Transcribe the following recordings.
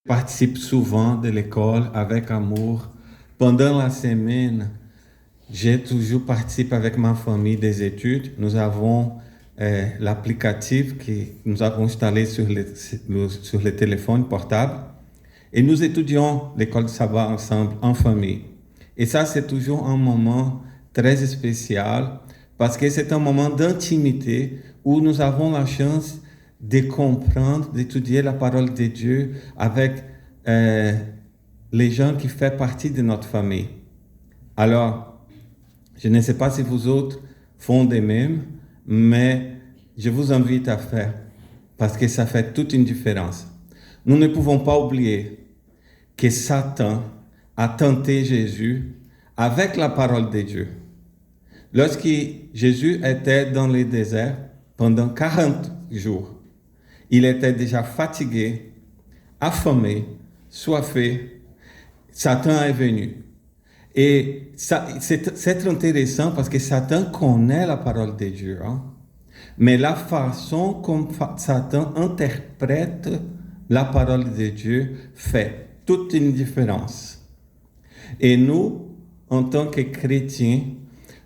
participe souvent de l'école avec amour. Pendant la semaine, j'ai toujours participé avec ma famille des études. Nous avons l'applicatif que nous avons installé sur le téléphone portable et nous étudions l'école de sabbat ensemble en famille. Et ça, c'est toujours un moment très spécial parce que c'est un moment d'intimité où nous avons la chance de comprendre, d'étudier la parole de Dieu avec les gens qui font partie de notre famille. Alors, je ne sais pas si vous autres font de même, mais je vous invite à faire parce que ça fait toute une différence. Nous ne pouvons pas oublier que Satan a tenté Jésus avec la parole de Dieu. Lorsque Jésus était dans le désert pendant 40 jours, il était déjà fatigué, affamé, soifé. Satan est venu. Et ça, c'est intéressant parce que Satan connaît la parole de Dieu. Hein? Mais la façon comme Satan interprète la parole de Dieu fait toute une différence. Et nous, en tant que chrétiens,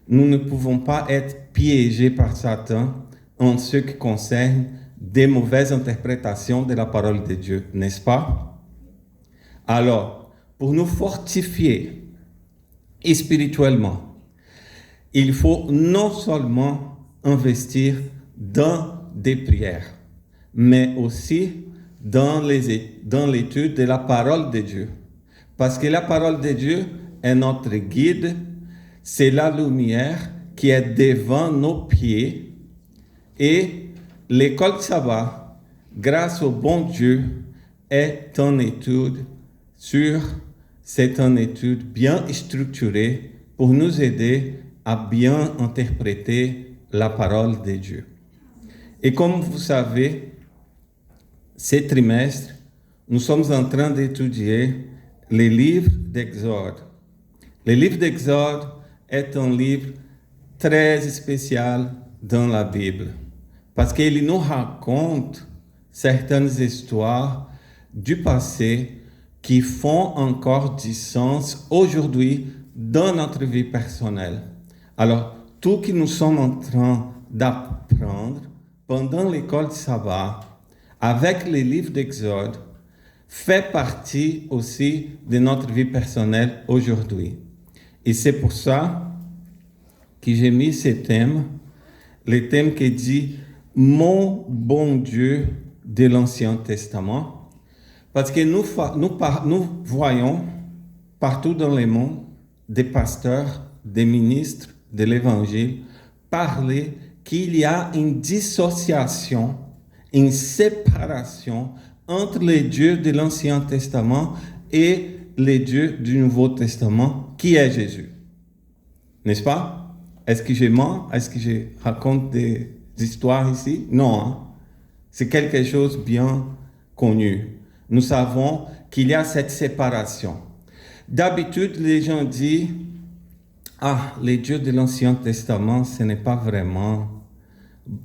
nous ne pouvons pas être piégés par Satan en ce qui concerne des mauvaises interprétations de la parole de Dieu, n'est-ce pas? Alors, pour nous fortifier spirituellement, il faut non seulement investir dans des prières, mais aussi dans l'étude de la parole de Dieu. Parce que la parole de Dieu est notre guide, c'est la lumière qui est devant nos pieds et l'école de sabbat, grâce au bon Dieu, c'est une étude bien structurée pour nous aider à bien interpréter la parole de Dieu. Et comme vous savez, ce trimestre, nous sommes en train d'étudier les livres d'Exode. Le livre d'Exode est un livre très spécial dans la Bible. Parce qu'il nous raconte certaines histoires du passé qui font encore du sens aujourd'hui dans notre vie personnelle. Alors, tout ce que nous sommes en train d'apprendre pendant l'école de sabbat, avec les livres d'Exode, fait partie aussi de notre vie personnelle aujourd'hui. Et c'est pour ça que j'ai mis ce thème, le thème qui dit « Mon bon Dieu de l'Ancien Testament », parce que nous voyons partout dans le monde des pasteurs, des ministres de l'Évangile parler qu'il y a une dissociation, une séparation entre les dieux de l'Ancien Testament et les dieux du Nouveau Testament, qui est Jésus. N'est-ce pas? Est-ce que je mens? Est-ce que je raconte des histoires ici? Non. Hein? C'est quelque chose de bien connu. Nous savons qu'il y a cette séparation. D'habitude, les gens disent « Ah, les dieux de l'Ancien Testament, ce n'est pas vraiment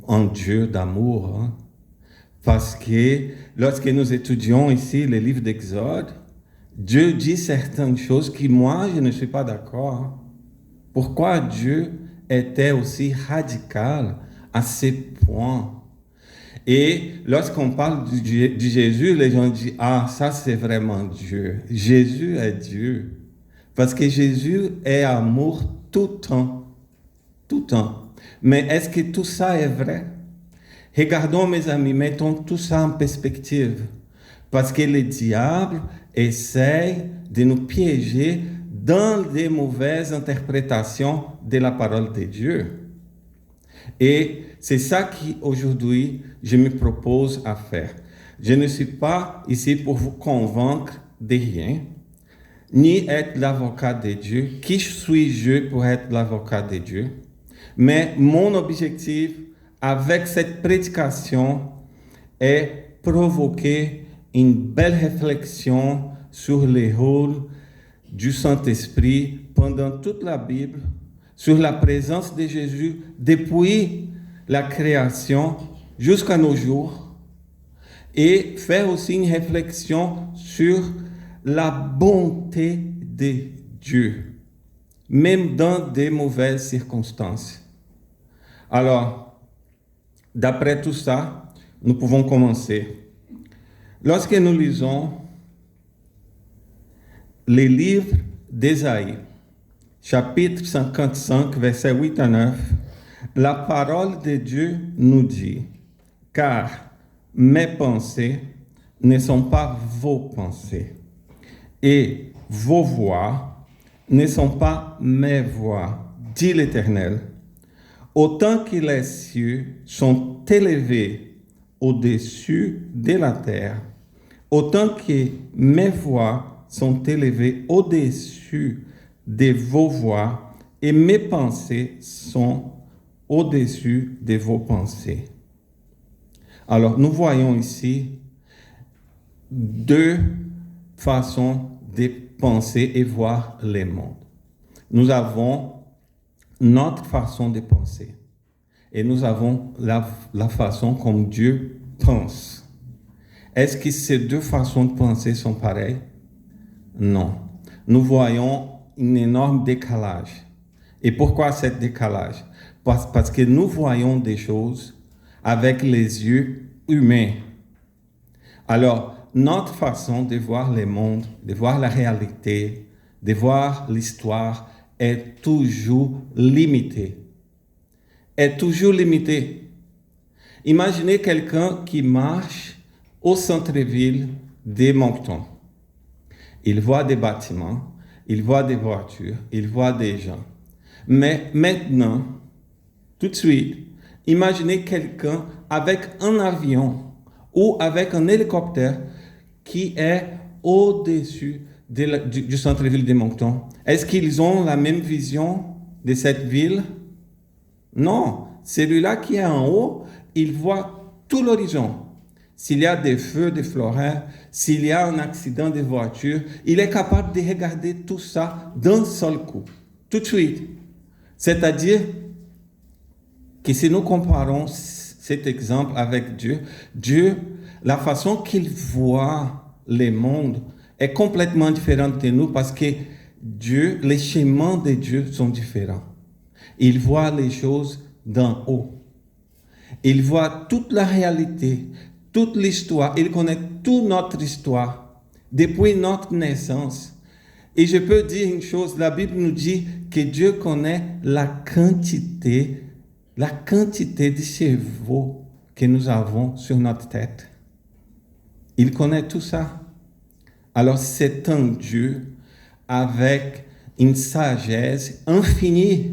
un Dieu d'amour. Hein? » Parce que lorsque nous étudions ici les livres d'Exode, Dieu dit certaines choses qui, moi, je ne suis pas d'accord. Pourquoi Dieu était aussi radical à ce point? Et lorsqu'on parle de Jésus, les gens disent « Ah, ça c'est vraiment Dieu. Jésus est Dieu. » Parce que Jésus est amour tout le temps. Tout le temps. Mais est-ce que tout ça est vrai? Regardons, mes amis, mettons tout ça en perspective. Parce que le diable essaie de nous piéger dans des mauvaises interprétations de la parole de Dieu. Et c'est ça qu'aujourd'hui, je me propose à faire. Je ne suis pas ici pour vous convaincre de rien, ni être l'avocat de Dieu. Qui suis-je pour être l'avocat de Dieu? Mais mon objectif avec cette prédication est provoquer une belle réflexion sur le rôle du Saint-Esprit pendant toute la Bible, sur la présence de Jésus depuis la création jusqu'à nos jours, et faire aussi une réflexion sur la bonté de Dieu, même dans des mauvaises circonstances. Alors, d'après tout ça, nous pouvons commencer. Lorsque nous lisons les livres d'Ésaïe, chapitre 55, versets 8 à 9, la parole de Dieu nous dit, « Car mes pensées ne sont pas vos pensées, et vos voix ne sont pas mes voix, dit l'Éternel. Autant que les cieux sont élevés au-dessus de la terre, autant que mes voix sont élevées au-dessus de vos voix, et mes pensées sont au-dessus de vos pensées. » Alors, nous voyons ici deux façons de penser et voir le monde. Nous avons notre façon de penser et nous avons la façon comme Dieu pense. Est-ce que ces deux façons de penser sont pareilles? Non. Nous voyons un énorme décalage. Et pourquoi ce décalage? Parce que nous voyons des choses avec les yeux humains. Alors, notre façon de voir le monde, de voir la réalité, de voir l'histoire est toujours limitée. Est toujours limitée. Imaginez quelqu'un qui marche au centre-ville de Moncton. Il voit des bâtiments, il voit des voitures, il voit des gens. Mais maintenant, tout de suite, imaginez quelqu'un avec un avion ou avec un hélicoptère qui est au-dessus du centre-ville de Moncton. Est-ce qu'ils ont la même vision de cette ville? Non. Celui-là qui est en haut, il voit tout l'horizon. S'il y a des feux de forêt, s'il y a un accident de voiture, il est capable de regarder tout ça d'un seul coup, tout de suite. C'est-à-dire que si nous comparons cet exemple avec Dieu, la façon qu'il voit le monde est complètement différente de nous parce que Dieu, les chemins de Dieu sont différents. Il voit les choses d'en haut. Il voit toute la réalité, toute l'histoire. Il connaît toute notre histoire depuis notre naissance. Et je peux dire une chose, la Bible nous dit que Dieu connaît la quantité de cheveux que nous avons sur notre tête. Il connaît tout ça. Alors c'est un Dieu avec une sagesse infinie.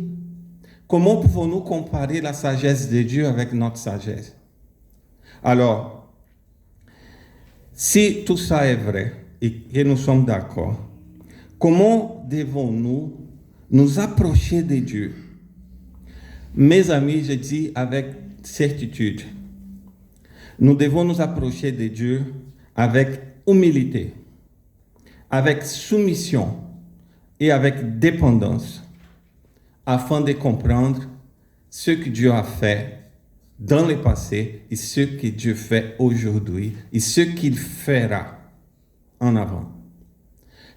Comment pouvons-nous comparer la sagesse de Dieu avec notre sagesse? Alors, si tout ça est vrai et que nous sommes d'accord, comment devons-nous nous approcher de Dieu? Mes amis, je dis avec certitude, nous devons nous approcher de Dieu avec humilité, avec soumission et avec dépendance, afin de comprendre ce que Dieu a fait dans le passé et ce que Dieu fait aujourd'hui et ce qu'il fera en avant.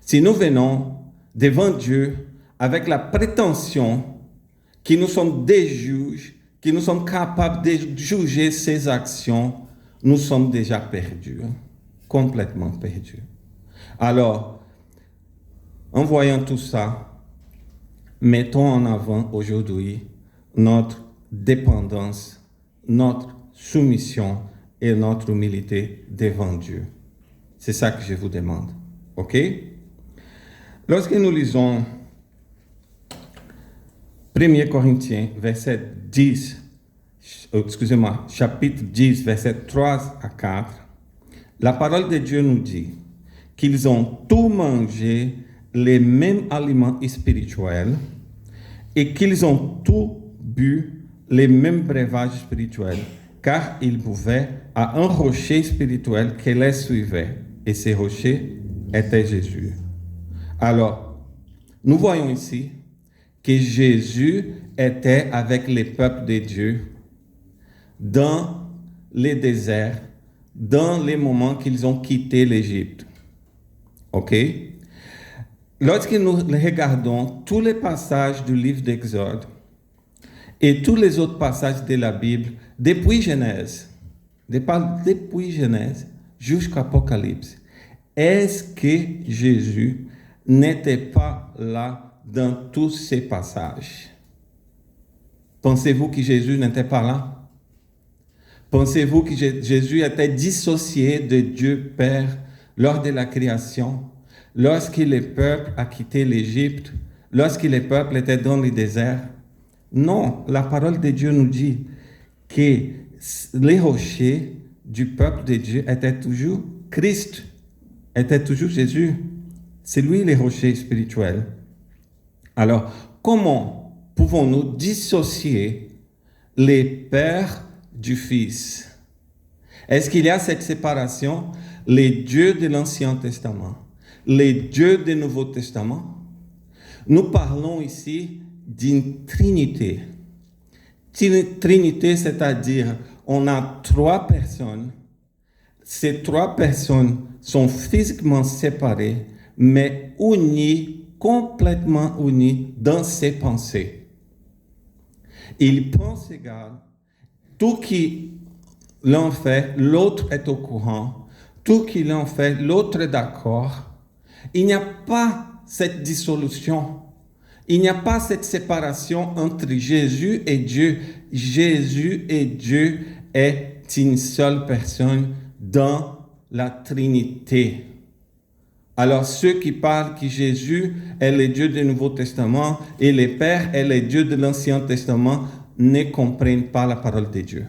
Si nous venons devant Dieu avec la prétention que nous sommes des juges, que nous sommes capables de juger ses actions, nous sommes déjà perdus, complètement perdus. Alors, en voyant tout ça, mettons en avant aujourd'hui notre dépendance, notre soumission et notre humilité devant Dieu. C'est ça que je vous demande. OK? Lorsque nous lisons 1 Corinthiens, chapitre 10, verset 3 à 4, la parole de Dieu nous dit qu'ils ont tous mangé les mêmes aliments spirituels et qu'ils ont tous bu les mêmes breuvages spirituels, car ils buvaient à un rocher spirituel qui les suivait, et ce rocher était Jésus. Alors, nous voyons ici que Jésus était avec les peuples de Dieu dans les déserts dans les moments qu'ils ont quitté l'Égypte. OK? Lorsque nous regardons tous les passages du livre d'Exode et tous les autres passages de la Bible, depuis Genèse jusqu'à Apocalypse, est-ce que Jésus n'était pas là dans tous ces passages? Pensez-vous que Jésus n'était pas là? Pensez-vous que Jésus était dissocié de Dieu Père lors de la création, lorsque le peuple a quitté l'Égypte, lorsque le peuple était dans le désert? Non, la parole de Dieu nous dit que les rochers du peuple de Dieu étaient toujours Christ, était toujours Jésus. C'est lui le rocher spirituel. Alors, comment pouvons-nous dissocier les pères du Fils? Est-ce qu'il y a cette séparation, les dieux de l'Ancien Testament, les dieux du Nouveau Testament? Nous parlons ici d'une trinité. Trinité, c'est-à-dire, on a trois personnes. Ces trois personnes sont physiquement séparées, mais unies, complètement unies dans ses pensées. Ils pensent égal. Tout qui l'on fait, l'autre est au courant. Tout qui l'on fait, l'autre est d'accord. Il n'y a pas cette dissolution. Il n'y a pas cette séparation entre Jésus et Dieu. Jésus et Dieu est une seule personne dans la Trinité. Alors ceux qui parlent que Jésus est le Dieu du Nouveau Testament et le Père est le Dieu de l'Ancien Testament ne comprennent pas la parole de Dieu.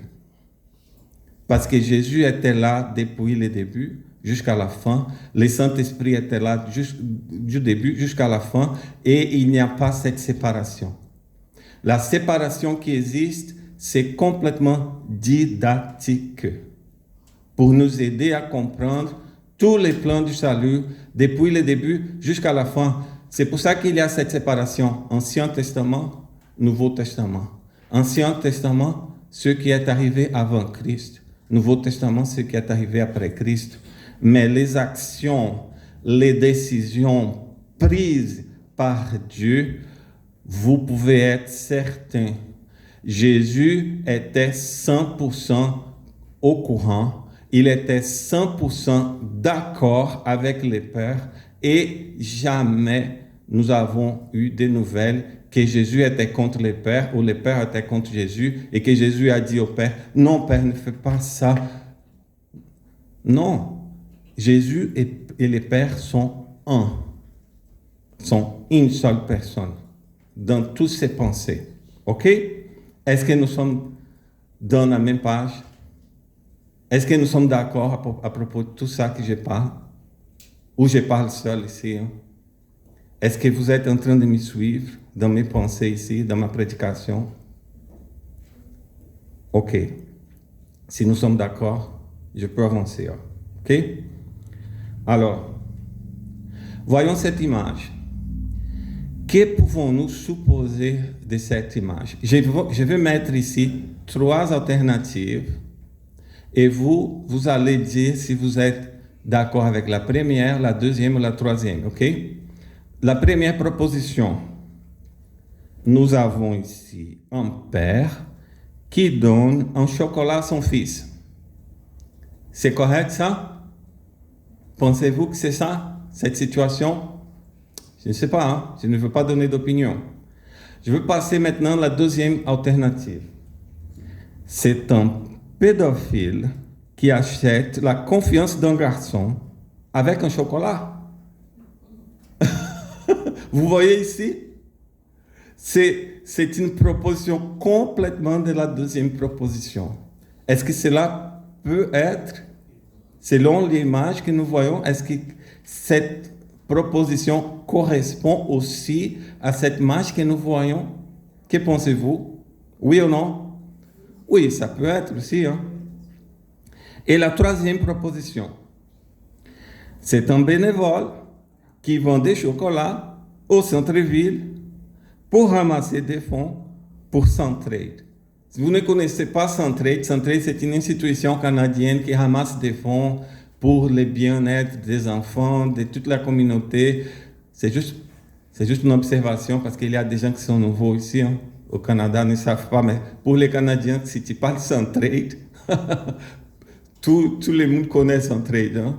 Parce que Jésus était là depuis le début jusqu'à la fin. Le Saint-Esprit était là du début jusqu'à la fin et il n'y a pas cette séparation. La séparation qui existe, c'est complètement didactique pour nous aider à comprendre tous les plans du salut depuis le début jusqu'à la fin. C'est pour ça qu'il y a cette séparation. Ancien Testament, Nouveau Testament. Ancien Testament, ce qui est arrivé avant Christ. Nouveau Testament, ce qui est arrivé après Christ. Mais les actions, les décisions prises par Dieu, vous pouvez être certain. Jésus était 100% au courant. Il était 100% d'accord avec le Père et jamais nous avons eu des nouvelles que Jésus était contre le Père ou le Père était contre Jésus et que Jésus a dit au Père, non Père, ne fais pas ça. Non, Jésus et le Père sont un, sont une seule personne dans toutes ses pensées. OK? Est-ce que nous sommes dans la même page? Est-ce que nous sommes d'accord à propos de tout ça que je parle? Ou je parle seul ici? Hein? Est-ce que vous êtes en train de me suivre dans mes pensées ici, dans ma prédication? OK. Si nous sommes d'accord, je peux avancer. Hein? OK? Alors, voyons cette image. Que pouvons-nous supposer de cette image? Je vais mettre ici 3 alternatives et vous allez dire si vous êtes d'accord avec la première, la deuxième ou la troisième, ok? La première proposition, nous avons ici un père qui donne un chocolat à son fils. C'est correct ça? Pensez-vous que c'est ça, cette situation? Je ne sais pas, hein? Je ne veux pas donner d'opinion. Je veux passer maintenant à la deuxième alternative. C'est un pédophile qui achète la confiance d'un garçon avec un chocolat. Vous voyez ici? C'est une proposition complètement de la deuxième proposition. Est-ce que cela peut être, selon l'image que nous voyons, est-ce que cette proposition correspond aussi à cette image que nous voyons? Que pensez-vous? Oui ou non? Oui, ça peut être aussi. Hein? Et la troisième proposition, c'est un bénévole qui vend des chocolats au centre-ville pour ramasser des fonds pour Centraide. Si vous ne connaissez pas Centraide, Centraide c'est une institution canadienne qui ramasse des fonds pour le bien-être des enfants, de toute la communauté. C'est juste une observation parce qu'il y a des gens qui sont nouveaux ici, hein, au Canada, ne savent pas, mais pour les Canadiens, si tu parles Centraide, tout le monde connaît Centraide. Hein.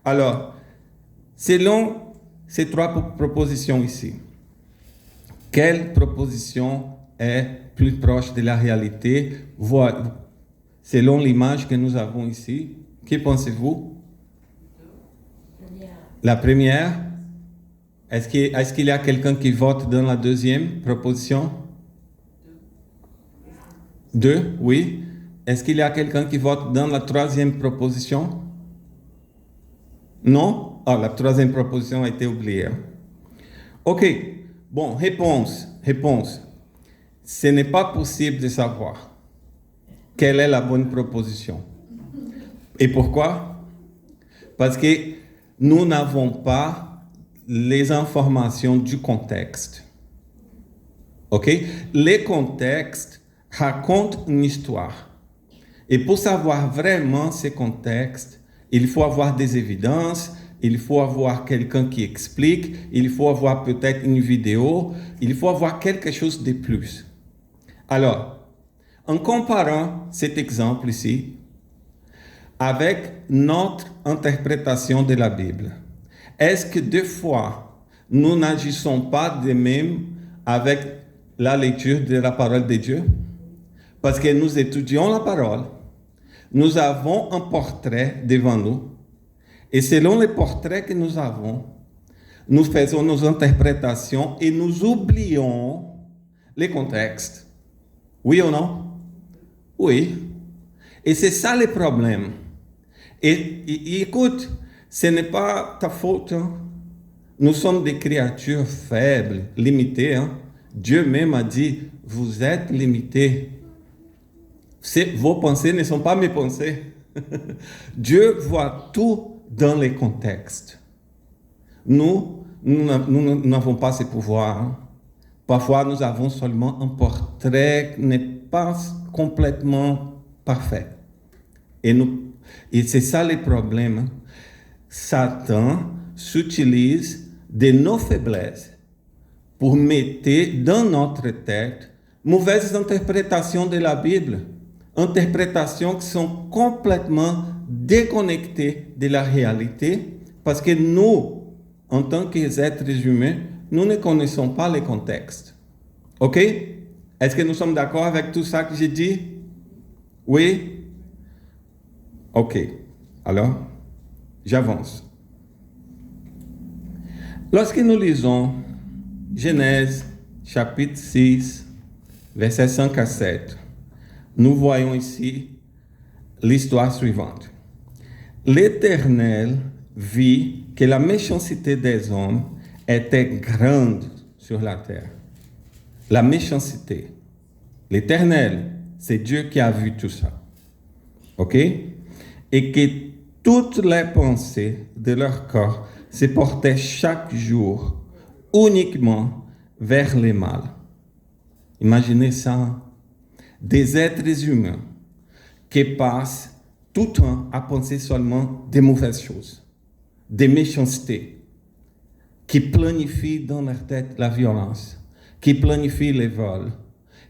Alors, selon ces trois propositions ici, quelle proposition est plus proche de la réalité, selon l'image que nous avons ici? Que pensez-vous? La première. Est-ce qu'il y a quelqu'un qui vote dans la deuxième proposition? Deux, oui. Est-ce qu'il y a quelqu'un qui vote dans la troisième proposition? Non? Ah, la troisième proposition a été oubliée. OK. Bon, réponse. Ce n'est pas possible de savoir quelle est la bonne proposition. Et pourquoi? Parce que nous n'avons pas les informations du contexte. OK? Les contextes racontent une histoire. Et pour savoir vraiment ces contextes, il faut avoir des évidences, il faut avoir quelqu'un qui explique, il faut avoir peut-être une vidéo, il faut avoir quelque chose de plus. Alors, en comparant cet exemple ici avec notre interprétation de la Bible, est-ce que des fois, nous n'agissons pas de même avec la lecture de la parole de Dieu? Parce que nous étudions la parole, nous avons un portrait devant nous, et selon le portrait que nous avons, nous faisons nos interprétations et nous oublions les contextes. Oui ou non? Oui. Et c'est ça le problème. Et écoute, ce n'est pas ta faute. Hein? Nous sommes des créatures faibles, limitées. Hein? Dieu même a dit, vous êtes limités. Vos pensées ne sont pas mes pensées. Dieu voit tout dans les contextes. Nous n'avons pas ce pouvoir. Hein? Parfois, nous avons seulement un portrait qui n'est pas complètement parfait. Et c'est ça le problème. Satan s'utilise de nos faiblesses pour mettre dans notre tête mauvaises interprétations de la Bible. Interprétations qui sont complètement déconnectées de la réalité parce que nous, en tant qu'êtres humains, nous ne connaissons pas les contextes. OK? Est-ce que nous sommes d'accord avec tout ça que j'ai dit? Oui? OK. Alors, j'avance. Lorsque nous lisons Genèse chapitre 6, verset 5 à 7, nous voyons ici l'histoire suivante. L'Éternel vit que la méchanceté des hommes était grande sur la terre. La méchanceté. L'Éternel, c'est Dieu qui a vu tout ça. OK? Et que toutes les pensées de leur corps se portaient chaque jour uniquement vers le mal. Imaginez ça. Des êtres humains qui passent tout le temps à penser seulement des mauvaises choses, des méchancetés, qui planifient dans leur tête la violence, qui planifient les vols,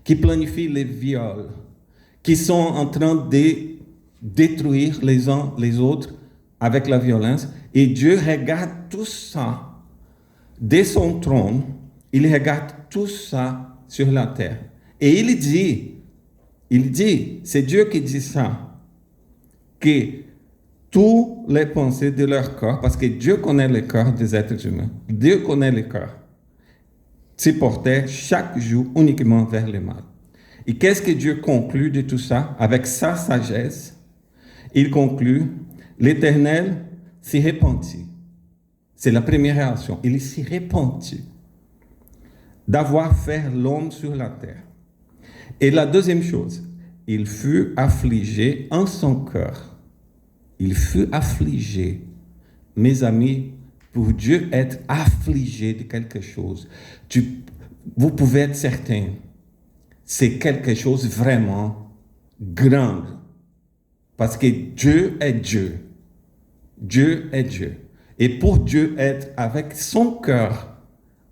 qui planifient les viols, qui sont en train de détruire les uns les autres avec la violence. Et Dieu regarde tout ça de son trône, il regarde tout ça sur la terre. Et il dit, c'est Dieu qui dit ça, que tous les pensées de leur corps, parce que Dieu connaît le cœur des êtres humains, Dieu connaît le cœur, se portaient chaque jour uniquement vers le mal. Et qu'est-ce que Dieu conclut de tout ça? Avec sa sagesse, il conclut, l'Éternel s'y repentit. C'est la première réaction. Il s'y repentit d'avoir fait l'homme sur la terre. Et la deuxième chose, il fut affligé en son cœur. Il fut affligé. Mes amis, pour Dieu être affligé de quelque chose, vous pouvez être certain. c'est quelque chose vraiment grand. Parce que Dieu est Dieu. Dieu est Dieu. Et pour Dieu être avec son cœur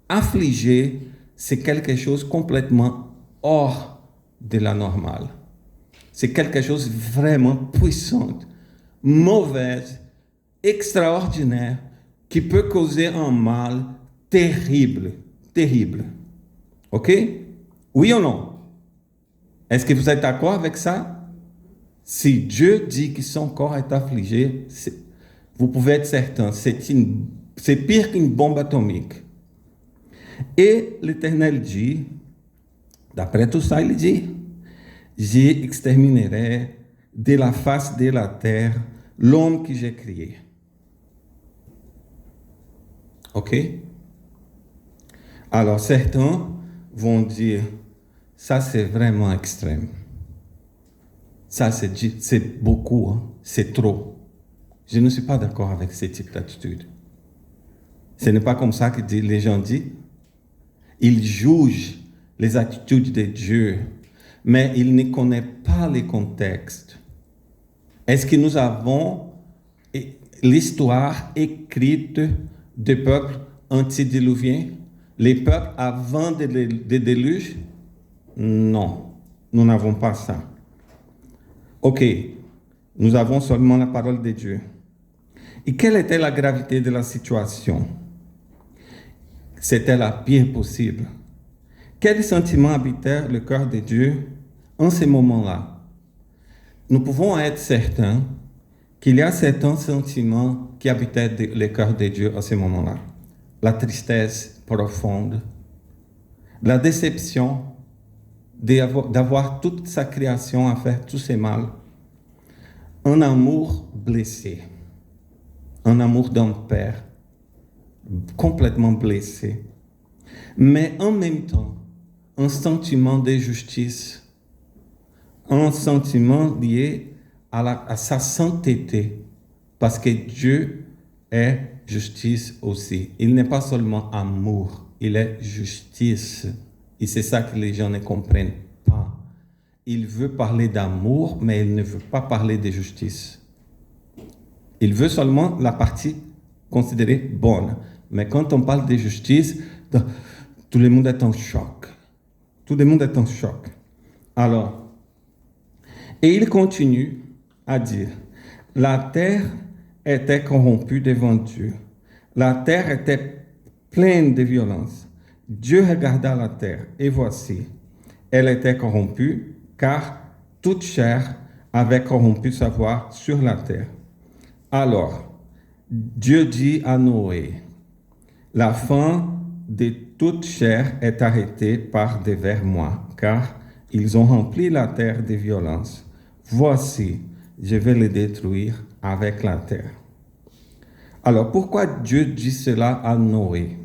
affligé, c'est quelque chose complètement hors de la normale. C'est quelque chose vraiment puissant, mauvaise, extraordinaire, qui peut causer un mal terrible, terrible. OK? Oui ou non? Est-ce que vous êtes d'accord avec ça? Si Dieu dit que son corps est affligé, vous pouvez être certain, c'est pire qu'une bombe atomique. Et l'Éternel dit, d'après tout ça, il dit, j'exterminerai de la face de la terre l'homme que j'ai créé. OK? Alors certains vont dire, ça c'est vraiment extrême. Ça c'est beaucoup, hein? C'est trop. Je ne suis pas d'accord avec ce type d'attitude. Ce n'est pas comme ça que les gens disent. Ils jugent les attitudes de Dieu, mais ils ne connaissent pas les contextes. Est-ce que nous avons l'histoire écrite des peuples antédiluviens, les peuples avant le déluge? Non, nous n'avons pas ça. Ok, nous avons seulement la parole de Dieu. Et quelle était la gravité de la situation? C'était la pire possible. Quels sentiments habitèrent le cœur de Dieu en ce moment-là? Nous pouvons être certains qu'il y a certains sentiments qui habitaient le cœur de Dieu à ce moment-là. La tristesse profonde, la déception d'avoir toute sa création à faire tout ce mal, un amour blessé, un amour d'un père complètement blessé, mais en même temps, un sentiment de justice, un sentiment lié à sa sainteté, parce que Dieu est justice aussi. Il n'est pas seulement amour, il est justice. Et c'est ça que les gens ne comprennent pas. Il veut parler d'amour, mais il ne veut pas parler de justice. Il veut seulement la partie considérée bonne. Mais quand on parle de justice, tout le monde est en choc. Tout le monde est en choc. Alors, et il continue à dire, la terre était corrompue devant Dieu. La terre était pleine de violence. Dieu regarda la terre, et voici, elle était corrompue, car toute chair avait corrompu sa voie sur la terre. Alors, Dieu dit à Noé, la fin de toute chair est arrêtée par devers moi, car ils ont rempli la terre de violence. Voici, je vais les détruire avec la terre. Alors, pourquoi Dieu dit cela à Noé?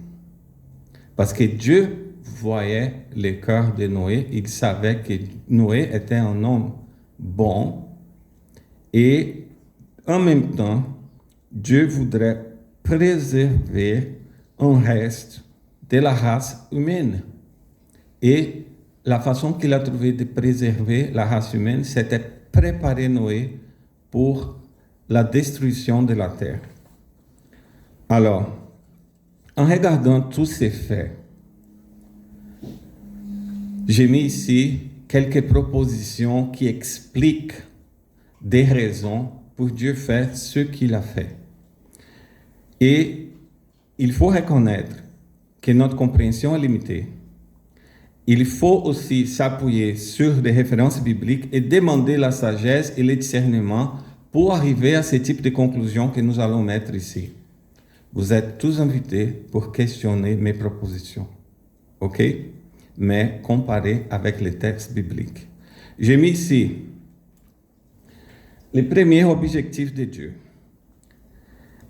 Parce que Dieu voyait le cœur de Noé, il savait que Noé était un homme bon, et en même temps, Dieu voudrait préserver un reste de la race humaine. Et la façon qu'il a trouvé de préserver la race humaine, c'était préparer Noé pour la destruction de la terre. Alors, en regardant tous ces faits, j'ai mis ici quelques propositions qui expliquent des raisons pour Dieu faire ce qu'il a fait. Et il faut reconnaître que notre compréhension est limitée. Il faut aussi s'appuyer sur des références bibliques et demander la sagesse et le discernement pour arriver à ce type de conclusion que nous allons mettre ici. Vous êtes tous invités pour questionner mes propositions. OK? Mais comparez avec les textes bibliques. J'ai mis ici le premier objectif de Dieu.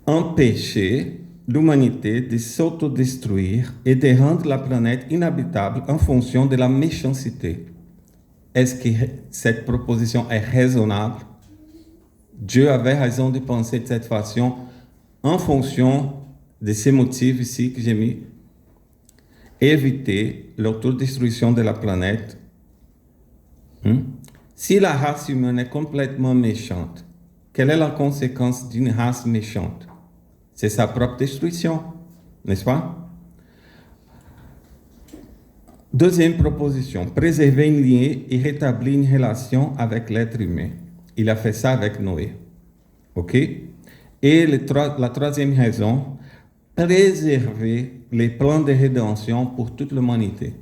Empêcher l'humanité de s'autodétruire et de rendre la planète inhabitable en fonction de la méchanceté. Est-ce que cette proposition est raisonnable? Dieu avait raison de penser de cette façon en fonction de ces motifs ici que j'ai mis. Éviter l'autodestruction de la planète Si la race humaine est complètement méchante, quelle est la conséquence d'une race méchante? C'est sa propre destruction, n'est-ce pas? Deuxième proposition, préserver une lignée et rétablir une relation avec l'être humain. Il a fait ça avec Noé. OK? Et la troisième raison, préserver les plans de rédemption pour toute l'humanité.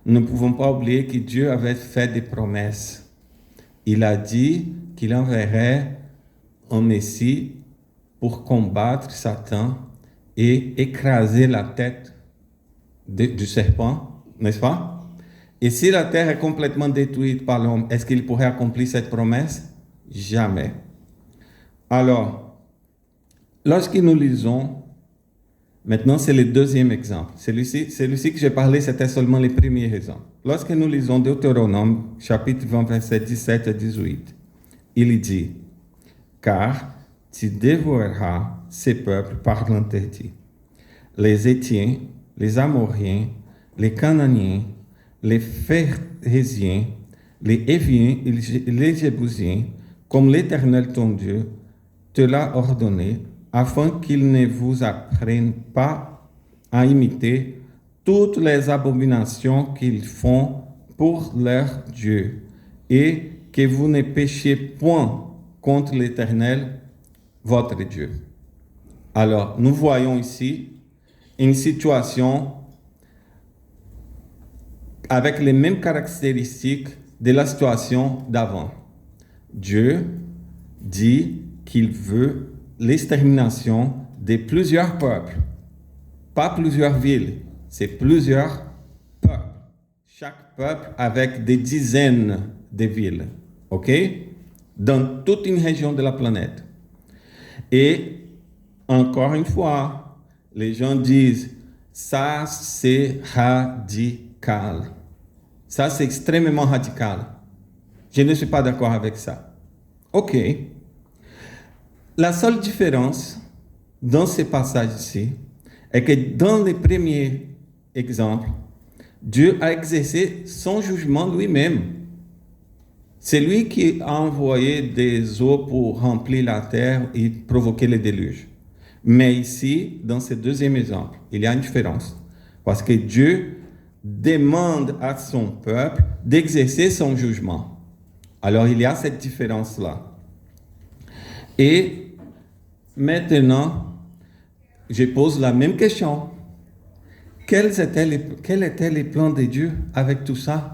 Nous ne pouvons pas oublier que Dieu avait fait des promesses. Il a dit qu'il enverrait un Messie pour combattre Satan et écraser la tête du serpent, n'est-ce pas? Et si la terre est complètement détruite par l'homme, est-ce qu'il pourrait accomplir cette promesse? Jamais. Alors, lorsque nous lisons, maintenant c'est le deuxième exemple. Celui-ci que j'ai parlé, c'était seulement le premier exemple. Lorsque nous lisons Deutéronome, chapitre 20, versets 17 à 18, il dit, « Car tu dévoreras ces peuples par l'interdit. Les Hétiens, les Amoriens, les Cananéens, les Phérésiens, les Héviens et les Jébusiens, comme l'Éternel ton Dieu te l'a ordonné, afin qu'ils ne vous apprennent pas à imiter toutes les abominations qu'ils font pour leur Dieu, et que vous ne péchiez point contre l'Éternel, votre Dieu. » Alors, nous voyons ici une situation avec les mêmes caractéristiques de la situation d'avant. Dieu dit qu'il veut l'extermination de plusieurs peuples, pas plusieurs villes, c'est plusieurs peuples. Chaque peuple avec des dizaines de villes, ok? Dans toute une région de la planète. Et encore une fois, les gens disent, ça c'est radical. Ça c'est extrêmement radical. Je ne suis pas d'accord avec ça. Ok. La seule différence dans ces passages-ci est que dans les premiers exemples, Dieu a exercé son jugement lui-même. C'est lui qui a envoyé des eaux pour remplir la terre et provoquer le déluge. Mais ici, dans ce deuxième exemple, il y a une différence. Parce que Dieu demande à son peuple d'exercer son jugement. Alors, il y a cette différence-là. Et maintenant, je pose la même question. Quels étaient les plans de Dieu avec tout ça?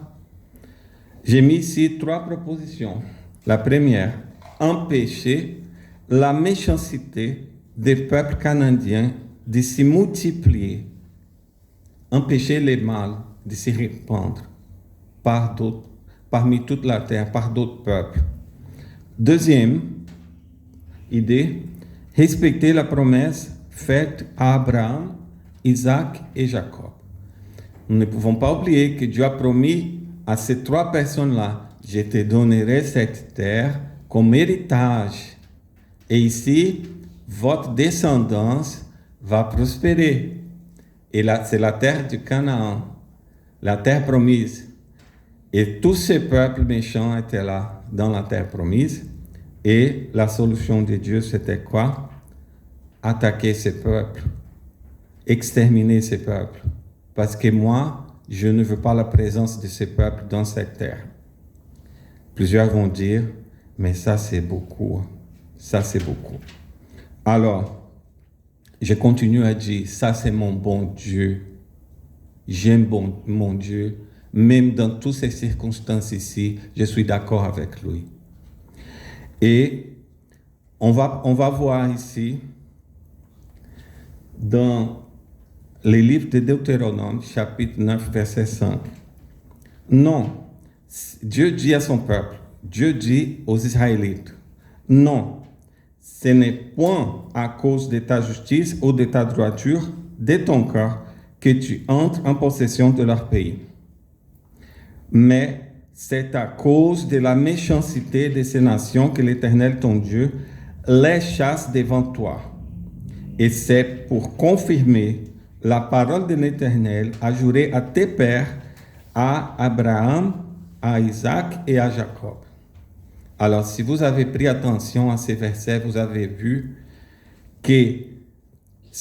J'ai mis ici 3 propositions. La première, empêcher la méchanceté des peuples canadiens de se multiplier. Empêcher les mâles de se répandre parmi toute la terre, par d'autres peuples. Deuxième idée, respecter la promesse faite à Abraham, Isaac et Jacob. Nous ne pouvons pas oublier que Dieu a promis à ces 3 personnes-là, je te donnerai cette terre comme héritage. Et ici, votre descendance va prospérer. Et là, c'est la terre du Canaan, la terre promise. Et tous ces peuples méchants étaient là, dans la terre promise. Et la solution de Dieu, c'était quoi? Attaquer ces peuples, exterminer ces peuples. Parce que moi, je ne veux pas la présence de ces peuples dans cette terre. Plusieurs vont dire, mais ça c'est beaucoup. Ça c'est beaucoup. Alors, je continue à dire, ça c'est mon bon Dieu. J'aime mon Dieu. Même dans toutes ces circonstances ici, je suis d'accord avec lui. Et on va voir ici, dans le livre de Deutéronome, chapitre 9, verset 5. Non, Dieu dit à son peuple, Dieu dit aux Israélites, non, ce n'est point à cause de ta justice ou de ta droiture de ton cœur que tu entres en possession de leur pays. Mais c'est à cause de la méchanceté de ces nations que l'Éternel, ton Dieu, les chasse devant toi. Et c'est pour confirmer la parole de l'Éternel a juré à tes pères, à Abraham, à Isaac et à Jacob. Alors, si vous avez pris attention à ces versets, vous avez vu que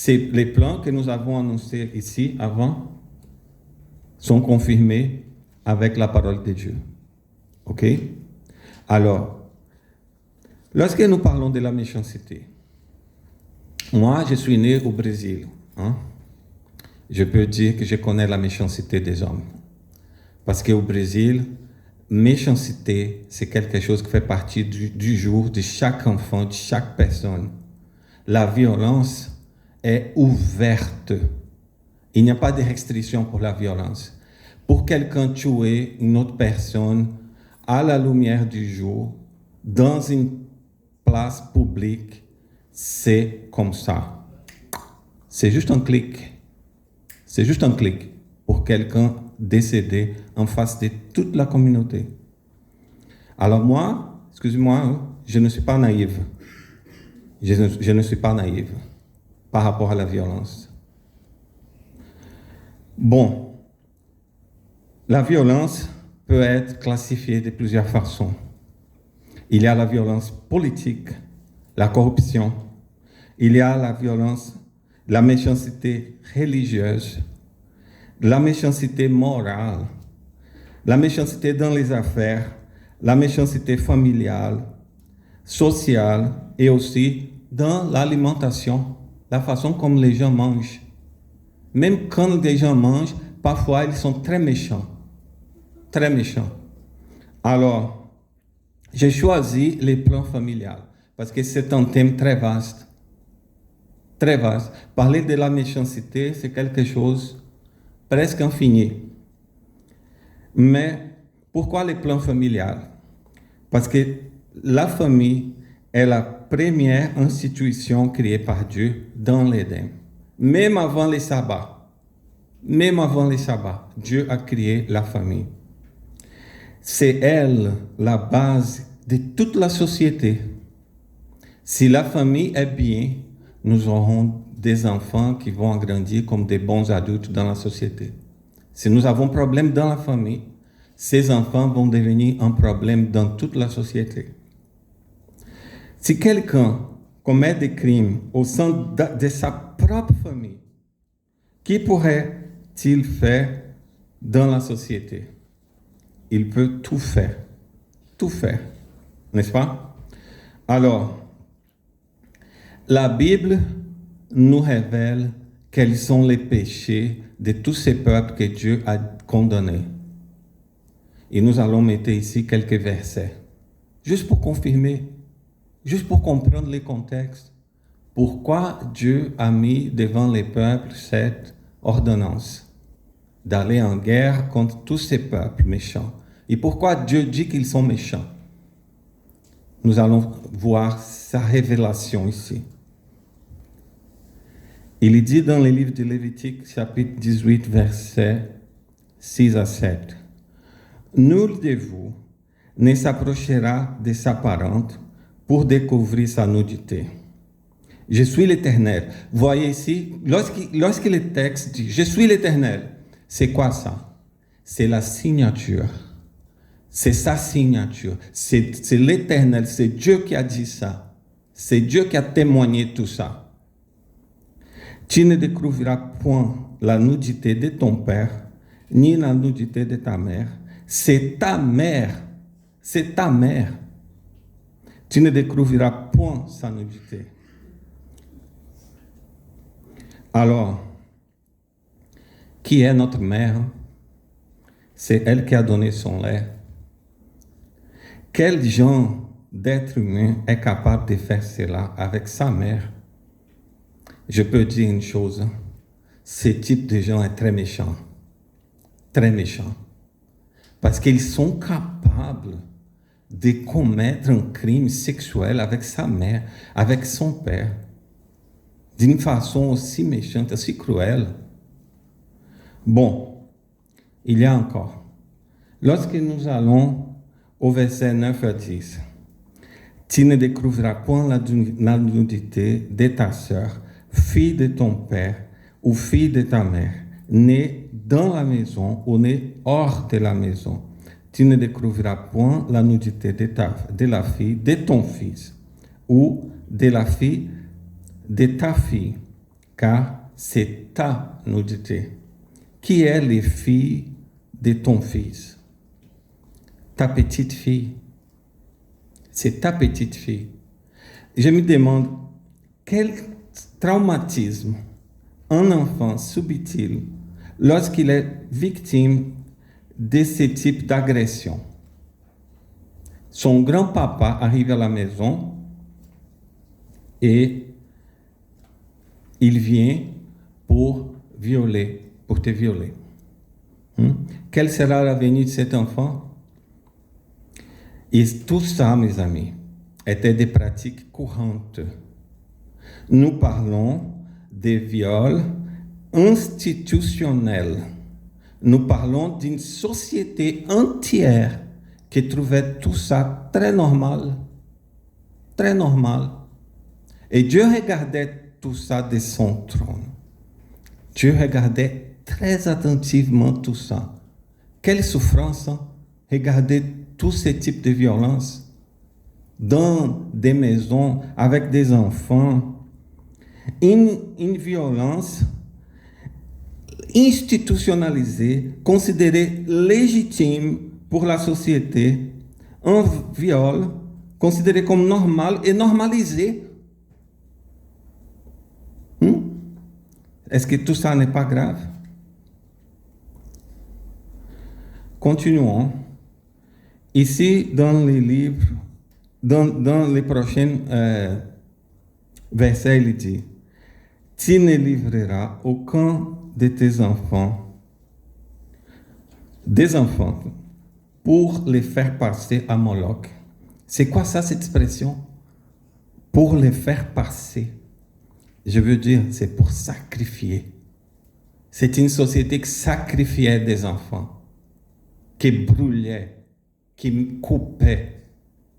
les plans que nous avons annoncés ici avant sont confirmés avec la parole de Dieu. OK? Alors, lorsque nous parlons de la méchanceté, moi, je suis né au Brésil. Je peux dire que je connais la méchanceté des hommes. Parce qu'au Brésil, méchanceté, c'est quelque chose qui fait partie du jour de chaque enfant, de chaque personne. La violence est ouverte. Il n'y a pas de restriction pour la violence. Pour quelqu'un tuer une autre personne à la lumière du jour, dans une place publique, c'est comme ça. C'est juste un clic. C'est juste un clic pour quelqu'un décédé en face de toute la communauté. Alors moi, excusez-moi, je ne suis pas naïve. Je ne suis pas naïve par rapport à la violence. Bon, la violence peut être classifiée de plusieurs façons. Il y a la violence politique, la corruption. Il y a la violence, la méchanceté religieuse, la méchanceté morale, la méchanceté dans les affaires, la méchanceté familiale, sociale et aussi dans l'alimentation, la façon comme les gens mangent. Même quand les gens mangent, parfois ils sont très méchants. Très méchants. Alors, j'ai choisi les plans familiales parce que c'est un thème très vaste. Très vaste. Parler de la méchanceté, c'est quelque chose presque infini. Mais pourquoi les plans familiales? Parce que la famille est la première institution créée par Dieu dans l'Éden. Même avant les sabbats, Dieu a créé la famille. C'est elle la base de toute la société. Si la famille est bien, nous aurons des enfants qui vont grandir comme des bons adultes dans la société. Si nous avons un problème dans la famille, ces enfants vont devenir un problème dans toute la société. Si quelqu'un commet des crimes au sein de sa propre famille, qui pourrait-il faire dans la société? Il peut tout faire, n'est-ce pas? Alors, la Bible nous révèle quels sont les péchés de tous ces peuples que Dieu a condamnés. Et nous allons mettre ici quelques versets, juste pour confirmer, juste pour comprendre les contextes. Pourquoi Dieu a mis devant les peuples cette ordonnance d'aller en guerre contre tous ces peuples méchants? Et pourquoi Dieu dit qu'ils sont méchants? Nous allons voir sa révélation ici. Il est dit dans le livre de Lévitique, chapitre 18, versets 6 à 7. « Nul de vous ne s'approchera de sa parente pour découvrir sa nudité. Je suis l'Éternel. » Voyez ici, lorsque le texte dit « Je suis l'Éternel », c'est quoi ça? C'est la signature. C'est sa signature. C'est l'Éternel, c'est Dieu qui a dit ça. C'est Dieu qui a témoigné tout ça. Tu ne découvriras point la nudité de ton père, ni la nudité de ta mère. C'est ta mère. C'est ta mère. Tu ne découvriras point sa nudité. Alors, qui est notre mère? C'est elle qui a donné son lait. Quel genre d'être humain est capable de faire cela avec sa mère? Je peux dire une chose, ce type de gens est très méchant. Très méchant. Parce qu'ils sont capables de commettre un crime sexuel avec sa mère, avec son père, d'une façon aussi méchante, aussi cruelle. Bon, il y a encore. Lorsque nous allons au verset 9 à 10, tu ne découvriras point la nudité de ta sœur, fille de ton père ou fille de ta mère, née dans la maison ou née hors de la maison. tu ne découvriras point la nudité de la fille de ton fils, ou de la fille de ta fille, car c'est ta nudité. Qui est les filles de ton fils? Ta petite fille. C'est ta petite fille. Je me demande, quel traumatisme un enfant subit-il lorsqu'il est victime de ce type d'agression? Son grand-papa arrive à la maison et il vient pour te violer. Quel sera l'avenir de cet enfant? Et tout ça, mes amis, était des pratiques courantes. Nous parlons des viols institutionnels. Nous parlons d'une société entière qui trouvait tout ça très normal. Très normal. Et Dieu regardait tout ça de son trône. Dieu regardait très attentivement tout ça. Quelle souffrance, hein? Regardez tous ces types de violences dans des maisons avec des enfants. Une violence institutionnalisée, considérée légitime pour la société. Un viol considéré comme normal et normalisé. Est-ce que tout ça n'est pas grave? Continuons. Ici, dans les livres, dans les prochains versets, il dit, « Tu ne livreras aucun de tes enfants, des enfants, pour les faire passer à Moloch. » C'est quoi ça, cette expression? Pour les faire passer. Je veux dire, c'est pour sacrifier. C'est une société qui sacrifiait des enfants, qui brûlait, qui coupait,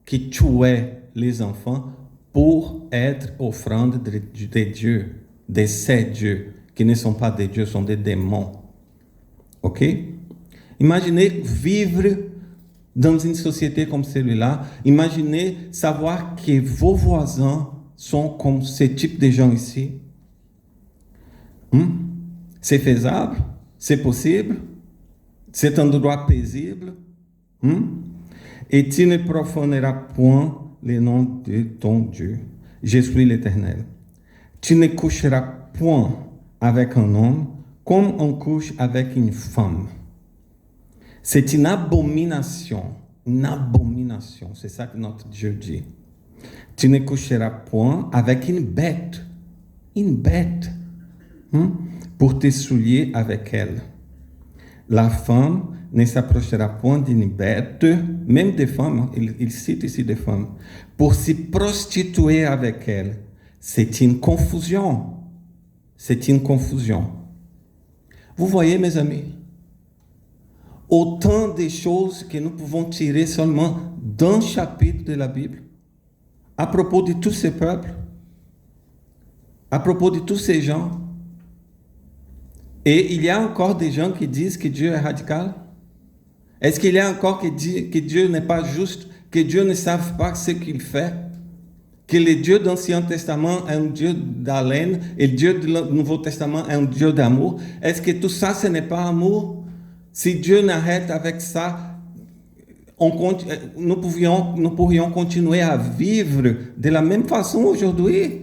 qui tuait les enfants pour être offrande de Dieu, de ces dieux, qui ne sont pas des dieux, sont des démons. Ok? Imaginez vivre dans une société comme celui-là. Imaginez savoir que vos voisins sont comme ce type de gens ici. C'est faisable? C'est possible? C'est un droit paisible? Et tu ne profaneras point le nom de ton Dieu. Je suis l'Éternel. Tu ne coucheras point avec un homme comme on couche avec une femme. C'est une abomination. Une abomination. C'est ça que notre Dieu dit. Tu ne coucheras point avec une bête. Une bête. Pour te souiller avec elle. La femme ne s'approchera point d'une bête, même des femmes, il cite ici des femmes, pour s'y prostituer avec elle. C'est une confusion. C'est une confusion. Vous voyez, mes amis, autant de choses que nous pouvons tirer seulement d'un chapitre de la Bible, à propos de tous ces peuples, à propos de tous ces gens. Et il y a encore des gens qui disent que Dieu est radical. Est-ce qu'il y a encore qui disent que Dieu n'est pas juste, que Dieu ne savent pas ce qu'il fait, que le Dieu de l'Ancien Testament est un Dieu d'haleine et le Dieu du Nouveau Testament est un Dieu d'amour? Est-ce que tout ça, ce n'est pas amour? Si Dieu n'arrête avec ça, nous pourrions continuer à vivre de la même façon aujourd'hui.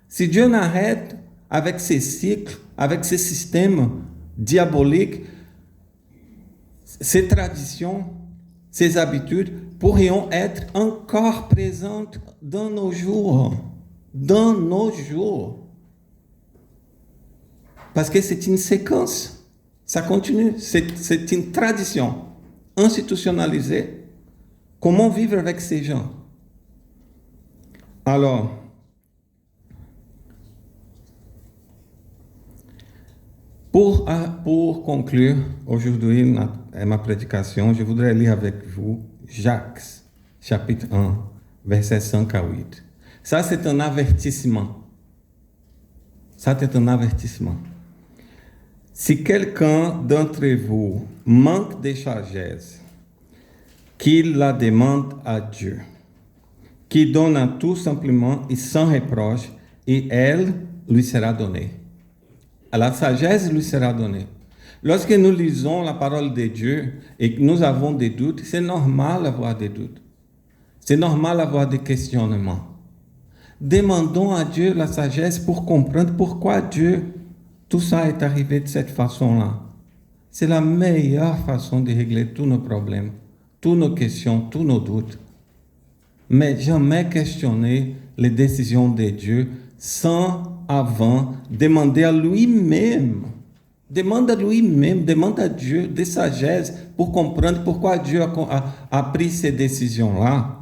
Si Dieu n'arrête avec ces cycles, avec ces systèmes diaboliques, ces traditions, ces habitudes pourrions être encore présentes dans nos jours. Dans nos jours. Parce que c'est une séquence. Ça continue. C'est une tradition institutionnalisée. Comment vivre avec ces gens? Alors, pour conclure aujourd'hui ma prédication, je voudrais lire avec vous Jacques, chapitre 1, versets 5 à 8. Ça, c'est un avertissement. Ça, c'est un avertissement. Si quelqu'un d'entre vous manque de sagesse, qu'il la demande à Dieu, qui donne à tout simplement et sans reproche, et elle lui sera donnée. À la sagesse lui sera donnée. Lorsque nous lisons la parole de Dieu et que nous avons des doutes, c'est normal d'avoir des doutes. C'est normal d'avoir des questionnements. Demandons à Dieu la sagesse pour comprendre pourquoi Dieu, tout ça est arrivé de cette façon-là. C'est la meilleure façon de régler tous nos problèmes, toutes nos questions, tous nos doutes. Mais jamais questionner les décisions de Dieu sans avant demander à lui-même. Demande à lui-même, demande à Dieu de sagesse pour comprendre pourquoi Dieu a pris ces décisions-là.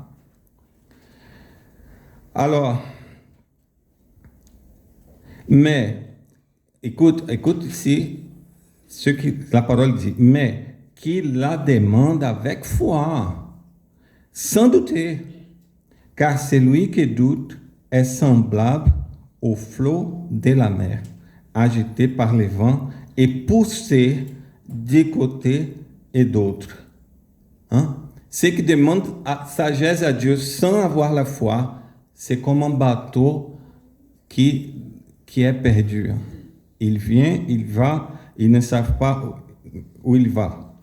Alors, mais, écoute ici ce que la parole dit, mais qu'il la demande avec foi, sans douter, car celui qui doute est semblable au flot de la mer, agité par les vents et poussé d'un côté et d'autre. Ceux qui demandent sagesse à Dieu sans avoir la foi, c'est comme un bateau qui est perdu. Il vient, il va, ils ne savent pas où il va.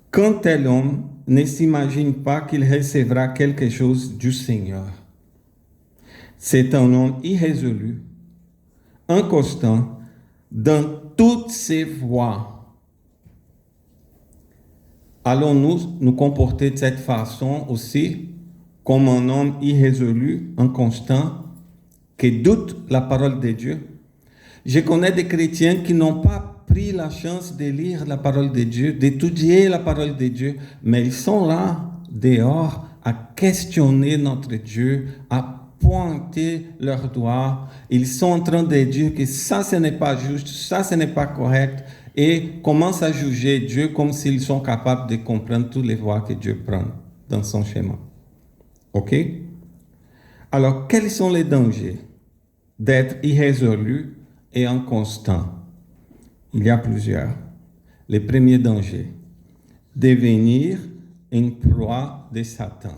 Quand tel homme ne s'imagine pas qu'il recevra quelque chose du Seigneur, c'est un homme irrésolu, inconstant dans toutes ses voies. Allons-nous nous comporter de cette façon aussi, comme un homme irrésolu, inconstant, qui doute la parole de Dieu? Je connais des chrétiens qui n'ont pas pris la chance de lire la parole de Dieu, d'étudier la parole de Dieu, mais ils sont là, dehors, à questionner notre Dieu, à pointer leurs doigts. Ils sont en train de dire que ça, ce n'est pas juste, ça, ce n'est pas correct, et commencent à juger Dieu comme s'ils sont capables de comprendre toutes les voies que Dieu prend dans son chemin. OK? Alors, quels sont les dangers d'être irrésolu et inconstant? Il y a plusieurs. Le premier danger, devenir une proie de Satan.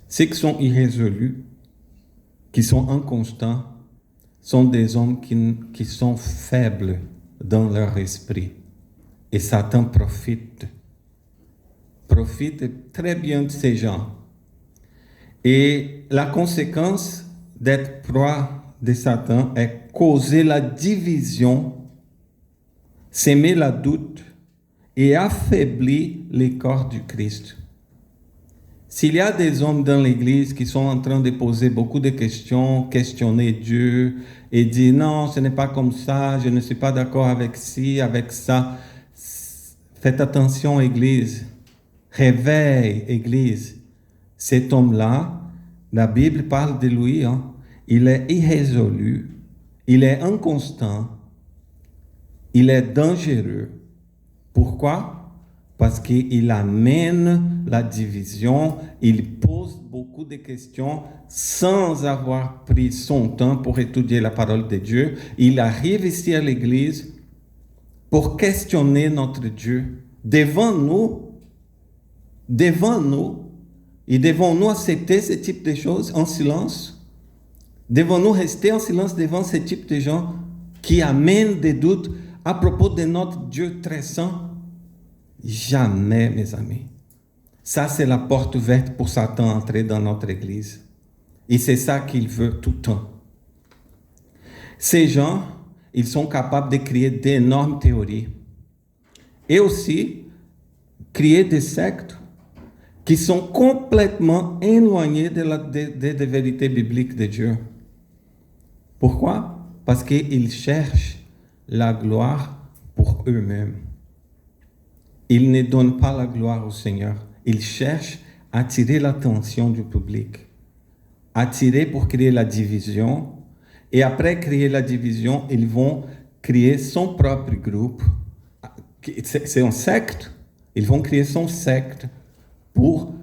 Ceux qui sont irrésolus, qui sont inconstants, sont des hommes qui sont faibles dans leur esprit. Et Satan profite très bien de ces gens. Et la conséquence d'être proie de Satan est causer la division, s'aimer la doute et affaiblir le corps du Christ. S'il y a des hommes dans l'Église qui sont en train de poser beaucoup de questions, questionner Dieu et dire non, ce n'est pas comme ça, je ne suis pas d'accord avec ci, avec ça, faites attention, Église. Réveille, Église. Cet homme-là, la Bible parle de lui, il est irrésolu, il est inconstant, il est dangereux. Pourquoi? Parce qu'il amène la division, il pose beaucoup de questions sans avoir pris son temps pour étudier la parole de Dieu. Il arrive ici à l'église pour questionner notre Dieu devant nous, et devons-nous accepter ce type de choses en silence? Devons-nous rester en silence devant ce type de gens qui amènent des doutes à propos de notre Dieu très saint? Jamais, mes amis. Ça, c'est la porte ouverte pour Satan entrer dans notre église. Et c'est ça qu'il veut tout le temps. Ces gens, ils sont capables de créer d'énormes théories. Et aussi, créer des sectes qui sont complètement éloignées des vérités bibliques de Dieu. Pourquoi? Parce qu'ils cherchent la gloire pour eux-mêmes. Ils ne donnent pas la gloire au Seigneur. Ils cherchent à attirer l'attention du public. Attirer pour créer la division. Et après créer la division, ils vont créer son propre groupe. C'est un secte. Ils vont créer son secte pour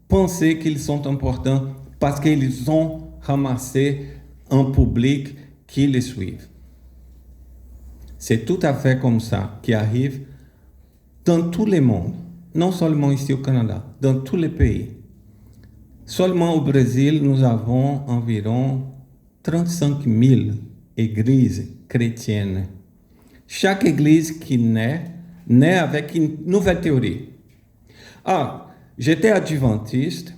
penser qu'ils sont importants parce qu'ils ont ramassé un public qui les suit. C'est tout à fait comme ça qui arrive dans tous les mondes. non seulement ici au Canada, dans tous les pays. Seulement au Brésil, nous avons environ 35 000 églises chrétiennes. Chaque église qui naît avec une nouvelle théorie. Ah, j'étais adventiste,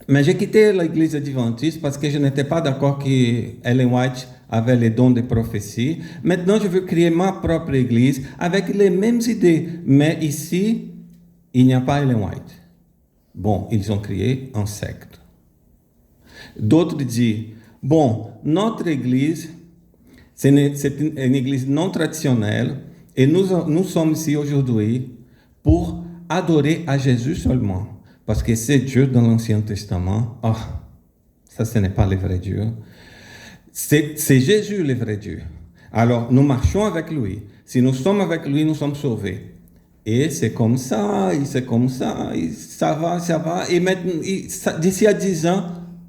mais j'ai quitté l'église adventiste parce que je n'étais pas d'accord que Ellen White avait les dons de prophétie. Maintenant, je veux créer ma propre église avec les mêmes idées. Mais ici, il n'y a pas Ellen White. Bon, ils ont créé un secte. D'autres disent, bon, notre église, c'est une église non traditionnelle et nous sommes ici aujourd'hui pour adorer à Jésus seulement. Parce que c'est Dieu dans l'Ancien Testament. Ah, ça, ce n'est pas le vrai Dieu. C'est Jésus le vrai Dieu. Alors, nous marchons avec lui. Si nous sommes avec lui, nous sommes sauvés. Et c'est comme ça, et c'est comme ça, et ça va. Et maintenant, d'ici à 10 ans,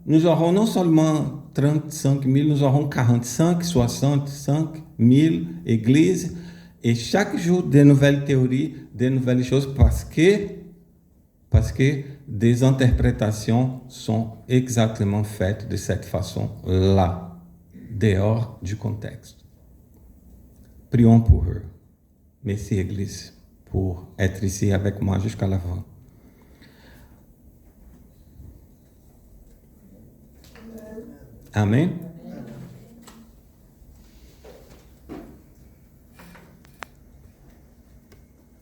nous aurons non seulement 35 000, nous aurons 45, 65 000 églises. Et chaque jour, des nouvelles théories, des nouvelles choses, parce que des interprétations sont exactement faites de cette façon-là, dehors du contexte. Prions pour eux. Merci, Église, pour être ici avec moi jusqu'à la fin. Amen.